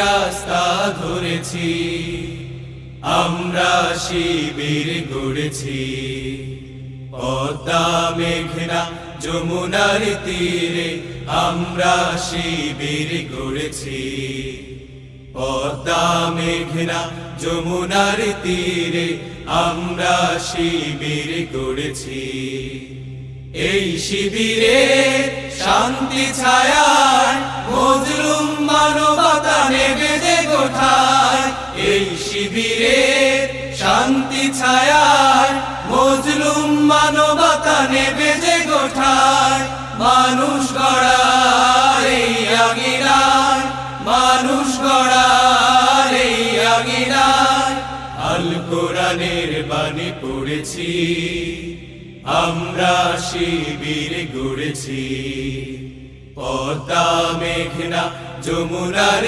রাস্তা ধরেছি, আমরা শিবির গড়েছি। পদ্মা মেঘনা যমুনার তীরে আমরা শিবির গড়েছি। পদ্মা মেঘনা যমুনার তীরে আমরা শিবির গড়েছি। এই শিবিরে শান্তি ছায়ায় মজলুম মানবতা নেবে যে কোঠায়। এই শিবিরে শান্তি ছায়ায় মজলুম মানবতা নেবে যে কোঠায়। মানুষ গড়ার এই আঙিনায়, মানুষ গড়ার এই আঙিনায় আল কোরআনের বাণী পড়েছি, আমরা শিবির গড়েছি। পদ্মা মেঘনা যমুনার